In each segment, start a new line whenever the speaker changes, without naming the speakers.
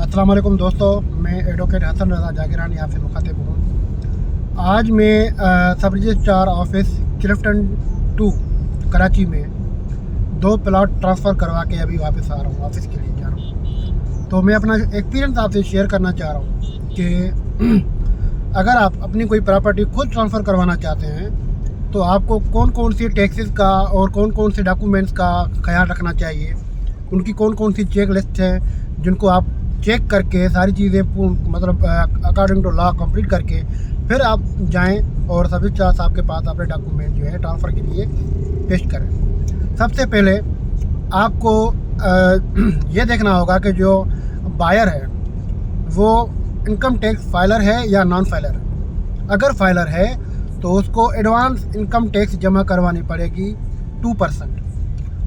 अस्सलाम वालेकुम दोस्तों, मैं एडवोकेट हसन रज़ा जागीरानी आपसे मुखातिब हूँ। आज मैं सब रजिस्ट्रार ऑफिस क्लिफ्टन 2 कराची में 2 प्लाट ट्रांसफ़र करवा के अभी वापस आ रहा हूँ, ऑफिस के लिए जा रहा हूँ। तो मैं अपना एक्सपीरियंस आपसे शेयर करना चाह रहा हूँ कि अगर आप अपनी कोई प्रॉपर्टी खुद ट्रांसफ़र करवाना चाहते हैं तो आपको कौन कौन सी टैक्सेस का और कौन कौन से डॉक्यूमेंट्स का ख्याल रखना चाहिए, उनकी कौन कौन सी चेक लिस्ट है जिनको आप चेक करके सारी चीज़ें मतलब अकॉर्डिंग टू लॉ कंप्लीट करके फिर आप जाएं और सब चार्ज आपके पास अपने डॉक्यूमेंट जो है ट्रांसफ़र के लिए पेश करें। सबसे पहले आपको ये देखना होगा कि जो बायर है वो इनकम टैक्स फाइलर है या नॉन फाइलर। अगर फाइलर है तो उसको एडवांस इनकम टैक्स जमा करवानी पड़ेगी 2%,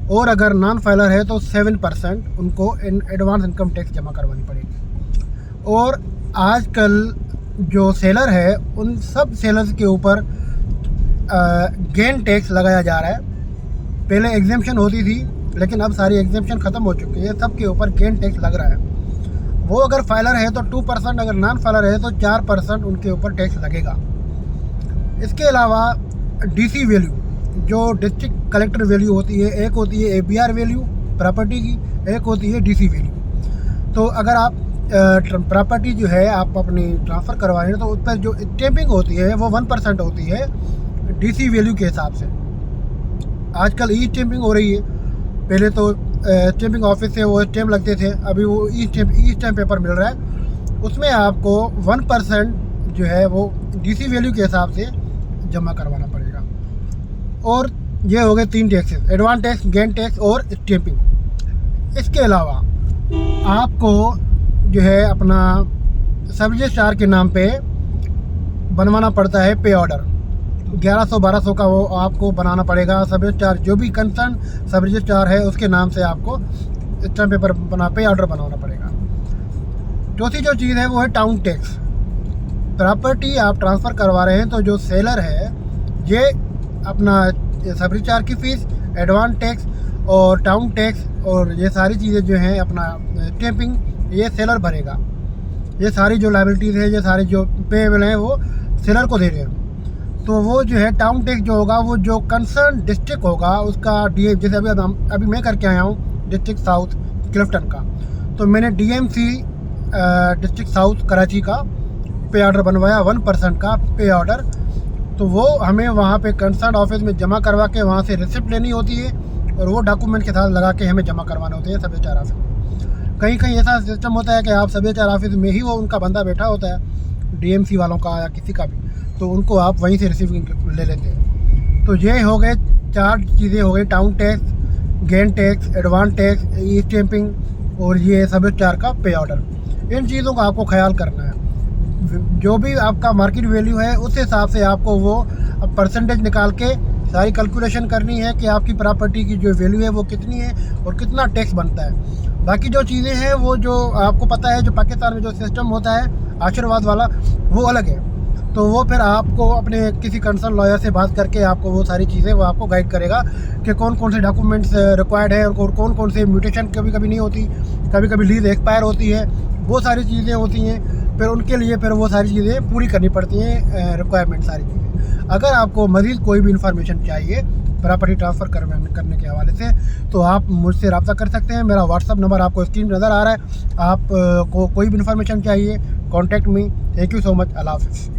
और अगर नॉन फाइलर है तो 7% उनको एडवांस इनकम टैक्स जमा करवानी पड़ेगी। और आजकल जो सेलर है उन सब सेलर्स के ऊपर गेन टैक्स लगाया जा रहा है। पहले एग्जेम्पशन होती थी लेकिन अब सारी एग्जेम्पशन ख़त्म हो चुकी है, सब के ऊपर गेन टैक्स लग रहा है। वो अगर फाइलर है तो 2%, अगर नॉन फाइलर है तो 4% उनके ऊपर टैक्स लगेगा। इसके अलावा डीसी वैल्यू, जो डिस्ट्रिक्ट कलेक्टर वैल्यू होती है, एक होती है एबीआर वैल्यू प्रॉपर्टी की, एक होती है डीसी वैल्यू। तो अगर आप प्रॉपर्टी जो है आप अपनी ट्रांसफ़र करवा रहे हैं तो उस पर जो स्टैंपिंग होती है वो 1% होती है डीसी वैल्यू के हिसाब से। आजकल ई स्टैंपिंग हो रही है, पहले तो स्टैंपिंग ऑफिस से वो स्टैंप लगते थे, अभी वो ई स्टैंप पेपर मिल रहा है, उसमें आपको 1% जो है वो डीसी वैल्यू के हिसाब से जमा करवाना पड़ेगा। और ये हो गए 3 taxes, advance tax, gain tax और स्टैंपिंग। इसके अलावा आपको जो है अपना सब रजिस्ट्रार के नाम पे बनवाना पड़ता है पे ऑर्डर, 1100-1200 का वो आपको बनाना पड़ेगा। सब रजिस्ट्रार जो भी कंसर्न सब रजिस्ट्रार है उसके नाम से आपको स्टैम्प पेपर पे ऑर्डर बनाना पड़ेगा। चौथी जो चीज़ है वो है टाउन टैक्स। प्रॉपर्टी आप ट्रांसफ़र करवा रहे हैं तो जो सेलर है ये अपना सब रजिस्ट्रार की फ़ीस, एडवांस टैक्स और टाउन टैक्स और ये सारी चीज़ें जो हैं अपना स्टैंपिंग, ये सेलर भरेगा। ये सारी जो लायबिलिटीज़ है, ये सारे जो पेएबल हैं वो सेलर को दे रहे हैं। तो वो जो है टाउन टैक्स जो होगा वो जो कंसर्न डिस्ट्रिक्ट होगा उसका जैसे अभी मैं करके आया हूँ डिस्ट्रिक्ट साउथ क्लिफ्टन का, तो मैंने डीएमसी डिस्ट्रिक्ट साउथ कराची का पे ऑर्डर बनवाया, 1% का पे ऑर्डर। तो वो हमें वहाँ पे कंसर्न ऑफिस में जमा करवा के वहाँ से रिसिप्ट लेनी होती है और वो डॉक्यूमेंट के साथ लगा के हमें जमा करवाने होते हैं सब रजिस्ट्रार ऑफिस में। कहीं कहीं ऐसा सिस्टम होता है कि आप सब रजिस्ट्रार ऑफिस में ही वो उनका बंदा बैठा होता है, डीएमसी वालों का या किसी का भी, तो उनको आप वहीं से रिसीव ले लेते हैं। तो ये हो गए 4 चीज़ें हो गई, town tax, gain tax, advance tax, e stamping और ये सब रजिस्ट्रार का पे ऑर्डर। इन चीज़ों का आपको ख्याल करना है। जो भी आपका मार्केट वैल्यू है उस हिसाब से आपको वो परसेंटेज निकाल के सारी कैलकुलेशन करनी है कि आपकी प्रॉपर्टी की जो वैल्यू है वो कितनी है और कितना टैक्स बनता है। बाकी जो चीज़ें हैं वो जो आपको पता है, जो पाकिस्तान में जो सिस्टम होता है आशीर्वाद वाला, वो अलग है। तो वो फिर आपको अपने किसी कंसर्न लॉयर से बात करके आपको वो सारी चीज़ें वो आपको गाइड करेगा कि कौन कौन से डॉक्यूमेंट्स रिक्वायर्ड है और कौन कौन से म्यूटेशन कभी कभी नहीं होती, कभी कभी लीज एक्सपायर होती है, वो सारी चीज़ें होती हैं। फिर उनके लिए फिर वो सारी चीज़ें पूरी करनी पड़ती हैं, रिक्वायरमेंट सारी चीज़ें। अगर आपको मज़ीद कोई भी इंफॉर्मेशन चाहिए प्रॉपर्टी ट्रांसफ़र करने के हवाले से तो आप मुझसे रब्ता कर सकते हैं। मेरा व्हाट्सअप नंबर आपको स्क्रीन नज़र आ रहा है। आप को कोई भी इंफॉर्मेशन चाहिए, contact me. Thank you so much. अल्लाह हाफ़िज़।